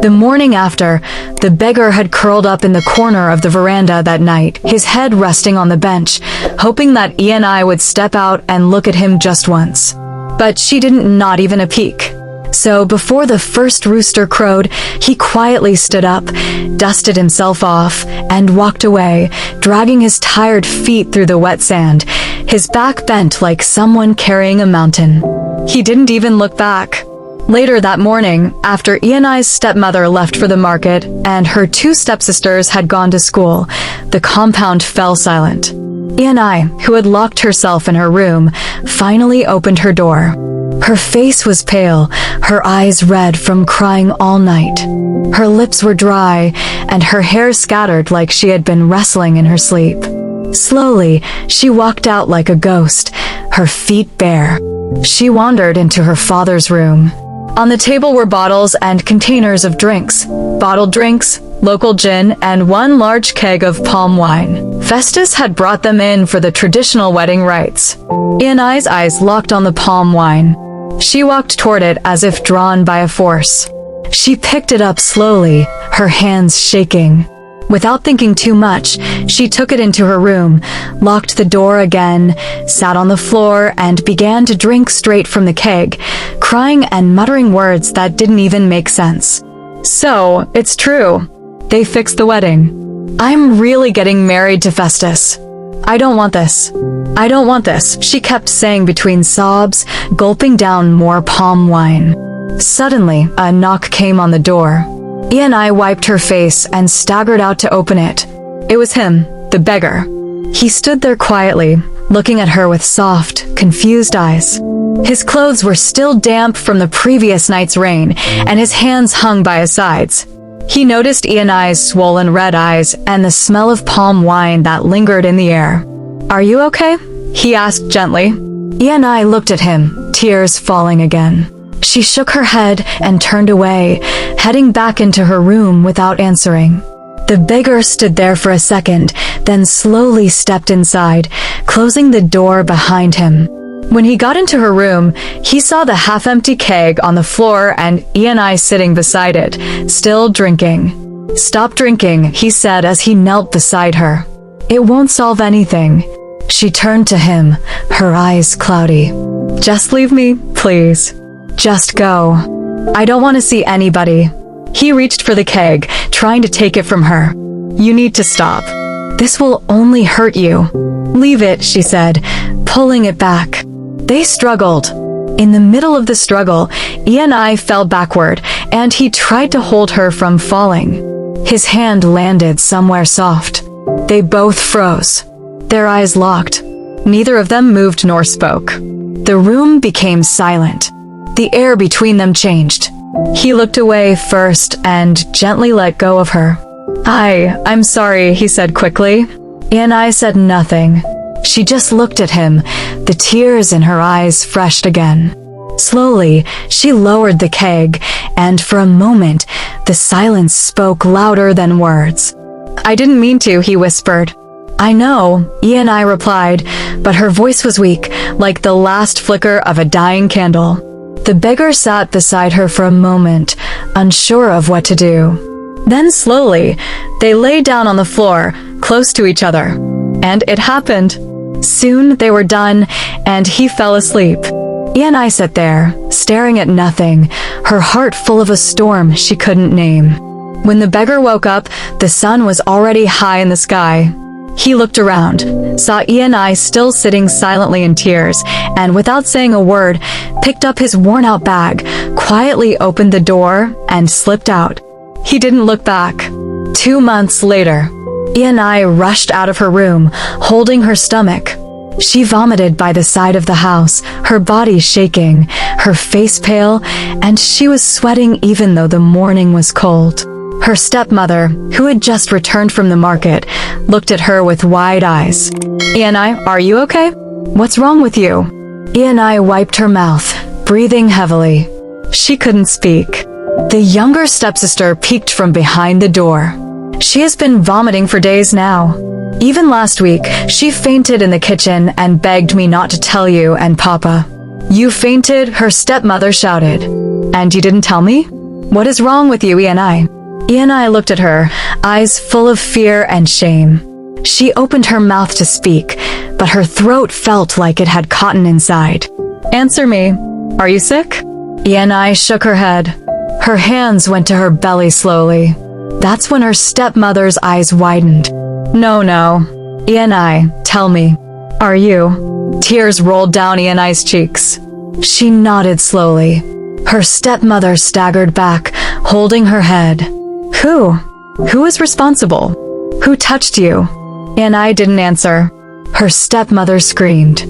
The morning after, the beggar had curled up in the corner of the veranda that night, his head resting on the bench, hoping that ENI would step out and look at him just once. But she didn't, not even a peek. So before the first rooster crowed, he quietly stood up, dusted himself off, and walked away, dragging his tired feet through the wet sand, his back bent like someone carrying a mountain. He didn't even look back. Later that morning, after ENI's stepmother left for the market and her two stepsisters had gone to school, the compound fell silent. ENI, who had locked herself in her room, finally opened her door. Her face was pale, her eyes red from crying all night. Her lips were dry, and her hair scattered like she had been wrestling in her sleep. Slowly, she walked out like a ghost, her feet bare. She wandered into her father's room. On the table were bottles and containers of drinks, bottled drinks, local gin, and one large keg of palm wine. Festus had brought them in for the traditional wedding rites. ENI's eyes locked on the palm wine. She walked toward it as if drawn by a force. She picked it up slowly, her hands shaking. Without thinking too much, she took it into her room, locked the door again, sat on the floor, and began to drink straight from the keg, crying and muttering words that didn't even make sense. So, it's true. They fixed the wedding. I'm really getting married to Festus. I don't want this. I don't want this, she kept saying between sobs, gulping down more palm wine. Suddenly, a knock came on the door. ENI wiped her face and staggered out to open it. It was him, the beggar. He stood there quietly, looking at her with soft, confused eyes. His clothes were still damp from the previous night's rain, and his hands hung by his sides. He noticed ENI's swollen red eyes and the smell of palm wine that lingered in the air. "Are you okay?" he asked gently. ENI looked at him, tears falling again. She shook her head and turned away, heading back into her room without answering. The beggar stood there for a second, then slowly stepped inside, closing the door behind him. When he got into her room, he saw the half-empty keg on the floor and ENI sitting beside it, still drinking. "Stop drinking," he said as he knelt beside her. "It won't solve anything." She turned to him, her eyes cloudy. "Just leave me, please. Just go. I don't want to see anybody." He reached for the keg, trying to take it from her. "You need to stop. This will only hurt you." "Leave it," she said, pulling it back. They struggled. In the middle of the struggle, ENI fell backward, and he tried to hold her from falling. His hand landed somewhere soft. They both froze, their eyes locked. Neither of them moved nor spoke. The room became silent. The air between them changed. He looked away first and gently let go of her. I'm sorry," he said quickly. ENI said nothing. She just looked at him, the tears in her eyes freshed again. Slowly, she lowered the keg, and for a moment, the silence spoke louder than words. "I didn't mean to," he whispered. "I know," ENI replied, but her voice was weak, like the last flicker of a dying candle. The beggar sat beside her for a moment, unsure of what to do. Then slowly, they lay down on the floor, close to each other. And it happened. Soon they were done, and he fell asleep. ENI sat there, staring at nothing, her heart full of a storm she couldn't name. When the beggar woke up, the sun was already high in the sky. He looked around, saw ENI still sitting silently in tears, and without saying a word, picked up his worn-out bag, quietly opened the door, and slipped out. He didn't look back. 2 months later, ENI rushed out of her room, holding her stomach. She vomited by the side of the house, her body shaking, her face pale, and she was sweating even though the morning was cold. Her stepmother, who had just returned from the market, looked at her with wide eyes. "ENI, are you okay? What's wrong with you?" ENI wiped her mouth, breathing heavily. She couldn't speak. The younger stepsister peeked from behind the door. "She has been vomiting for days now. Even last week, she fainted in the kitchen and begged me not to tell you and Papa." "You fainted?" her stepmother shouted. "And you didn't tell me?" What is wrong with you, Ianai? Ianai looked at her, eyes full of fear and shame. She opened her mouth to speak, but her throat felt like it had cotton inside. Answer me. Are you sick? Ianai shook her head. Her hands went to her belly slowly. That's when her stepmother's eyes widened. No. Ianai, tell me. Are you? Tears rolled down Ianai's cheeks. She nodded slowly. Her stepmother staggered back, holding her head. Who? Who is responsible? Who touched you? Ianai didn't answer. Her stepmother screamed.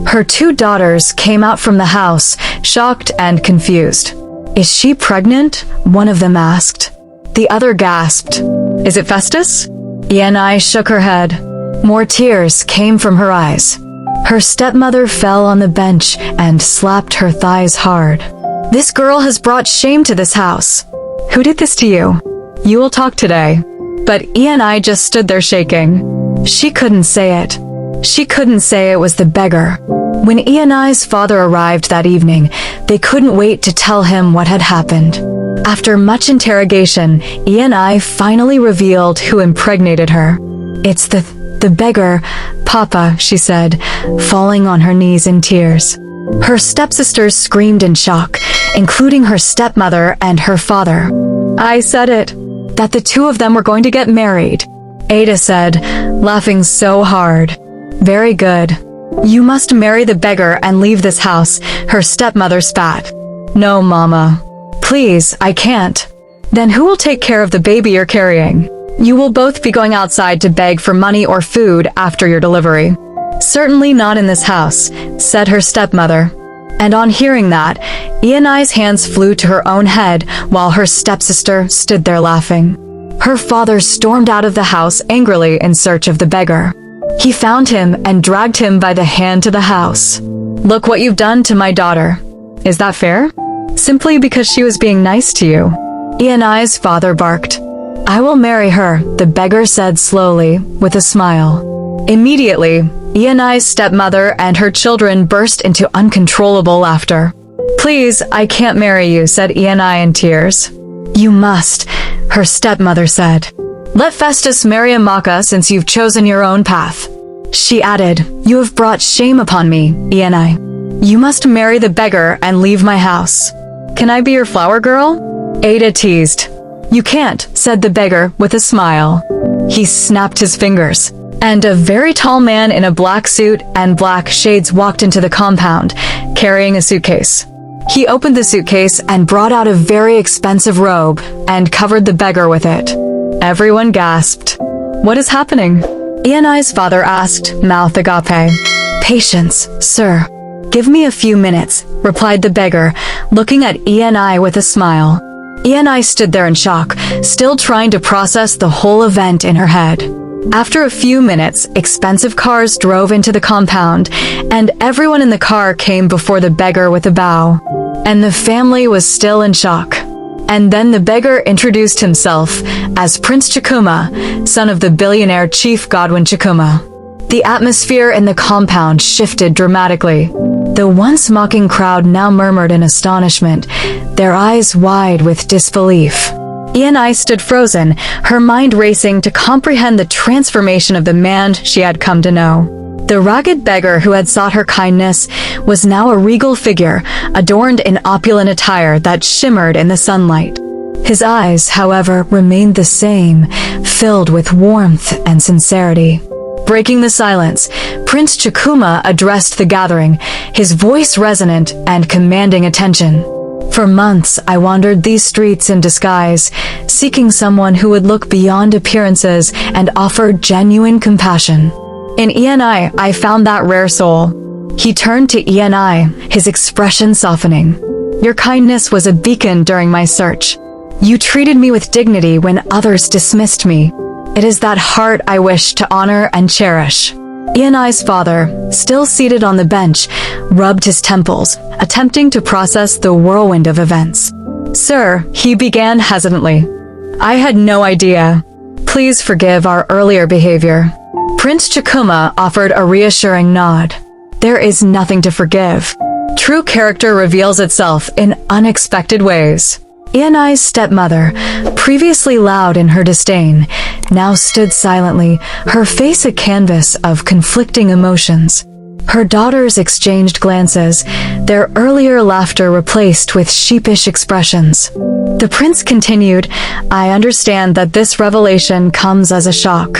Her 2 daughters came out from the house, shocked and confused. Is she pregnant? One of them asked. The other gasped. Is it Festus? Ianai shook her head. More tears came from her eyes. Her stepmother fell on the bench and slapped her thighs hard. This girl has brought shame to this house. Who did this to you? You will talk today. But Ianai just stood there shaking. She couldn't say it. She couldn't say it was the beggar. When Ianai's father arrived that evening, they couldn't wait to tell him what had happened. After much interrogation, Ianai finally revealed who impregnated her. It's the beggar, Papa, she said, falling on her knees in tears. Her stepsisters screamed in shock, including her stepmother and her father. I said it, that the 2 of them were going to get married, Ada said, laughing so hard. Very good. You must marry the beggar and leave this house, her stepmother spat. No, Mama. Please, I can't. Then who will take care of the baby you're carrying? You will both be going outside to beg for money or food after your delivery. Certainly not in this house, said her stepmother. And on hearing that, Ianai's hands flew to her own head while her stepsister stood there laughing. Her father stormed out of the house angrily in search of the beggar. He found him and dragged him by the hand to the house. Look what you've done to my daughter. Is that fair? Simply because she was being nice to you. Ianai's father barked. I will marry her, the beggar said slowly, with a smile. Immediately, Ianai's stepmother and her children burst into uncontrollable laughter. Please, I can't marry you, said Ianai in tears. You must, her stepmother said. Let Festus marry Amaka since you've chosen your own path. She added, You have brought shame upon me, Ianai. You must marry the beggar and leave my house. Can I be your flower girl? Ada teased. You can't, said the beggar with a smile. He snapped his fingers, and a very tall man in a black suit and black shades walked into the compound, carrying a suitcase. He opened the suitcase and brought out a very expensive robe and covered the beggar with it. Everyone gasped. What is happening? Ianai's father asked, mouth agape. Patience, sir. Give me a few minutes, replied the beggar, looking at Ianai with a smile. Ianai stood there in shock, still trying to process the whole event in her head. After a few minutes, expensive cars drove into the compound, and everyone in the car came before the beggar with a bow. And the family was still in shock. And then the beggar introduced himself as Prince Chikuma, son of the billionaire Chief Godwin Chikuma. The atmosphere in the compound shifted dramatically. The once mocking crowd now murmured in astonishment, their eyes wide with disbelief. Ianai stood frozen, her mind racing to comprehend the transformation of the man she had come to know. The ragged beggar who had sought her kindness was now a regal figure, adorned in opulent attire that shimmered in the sunlight. His eyes, however, remained the same, filled with warmth and sincerity. Breaking the silence, Prince Chikuma addressed the gathering, his voice resonant and commanding attention. For months, I wandered these streets in disguise, seeking someone who would look beyond appearances and offer genuine compassion. In Ianai, I found that rare soul. He turned to Ianai, his expression softening. Your kindness was a beacon during my search. You treated me with dignity when others dismissed me. It is that heart I wish to honor and cherish. Ianai's father, still seated on the bench, rubbed his temples, attempting to process the whirlwind of events. Sir, he began hesitantly. I had no idea. Please forgive our earlier behavior. Prince Chikuma offered a reassuring nod. There is nothing to forgive. True character reveals itself in unexpected ways. Ianai's stepmother, previously loud in her disdain, now stood silently, her face a canvas of conflicting emotions. Her daughters exchanged glances, their earlier laughter replaced with sheepish expressions. The prince continued, "I understand that this revelation comes as a shock.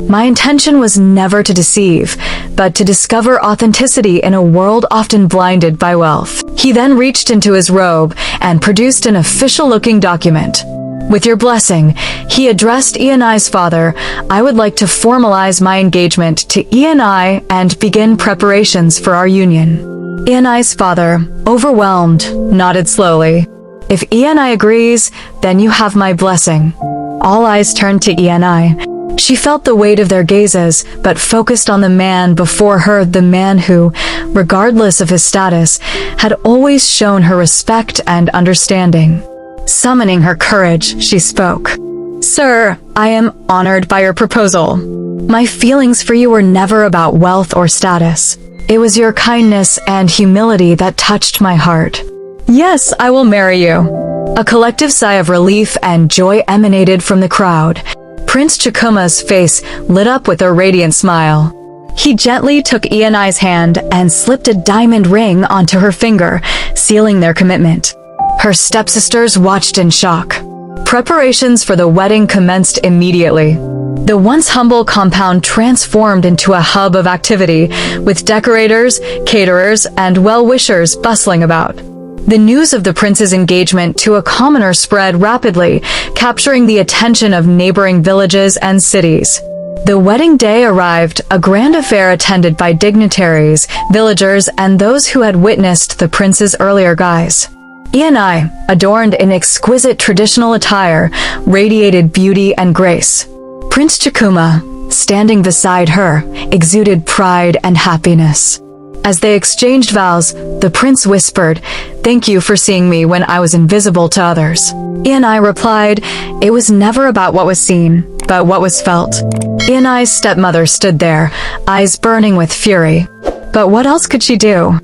My intention was never to deceive, but to discover authenticity in a world often blinded by wealth." He then reached into his robe and produced an official-looking document. "With your blessing," he addressed Ianai's father, "I would like to formalize my engagement to Ianai and begin preparations for our union." Ianai's father, overwhelmed, nodded slowly. "If Ianai agrees, then you have my blessing." All eyes turned to Ianai. She felt the weight of their gazes, but focused on the man before her, the man who, regardless of his status, had always shown her respect and understanding. Summoning her courage, she spoke. "Sir, I am honored by your proposal. My feelings for you were never about wealth or status. It was your kindness and humility that touched my heart. Yes, I will marry you." A collective sigh of relief and joy emanated from the crowd. Prince Chikuma's face lit up with a radiant smile. He gently took Ianai's hand and slipped a diamond ring onto her finger, sealing their commitment. Her stepsisters watched in shock. Preparations for the wedding commenced immediately. The once humble compound transformed into a hub of activity, with decorators, caterers, and well-wishers bustling about. The news of the prince's engagement to a commoner spread rapidly, capturing the attention of neighboring villages and cities. The wedding day arrived, a grand affair attended by dignitaries, villagers, and those who had witnessed the prince's earlier guise. Ianai, adorned in exquisite traditional attire, radiated beauty and grace. Prince Chikuma, standing beside her, exuded pride and happiness. As they exchanged vows, the prince whispered, "Thank you for seeing me when I was invisible to others." Ianai replied, "It was never about what was seen, but what was felt." Ianai's stepmother stood there, eyes burning with fury. But what else could she do?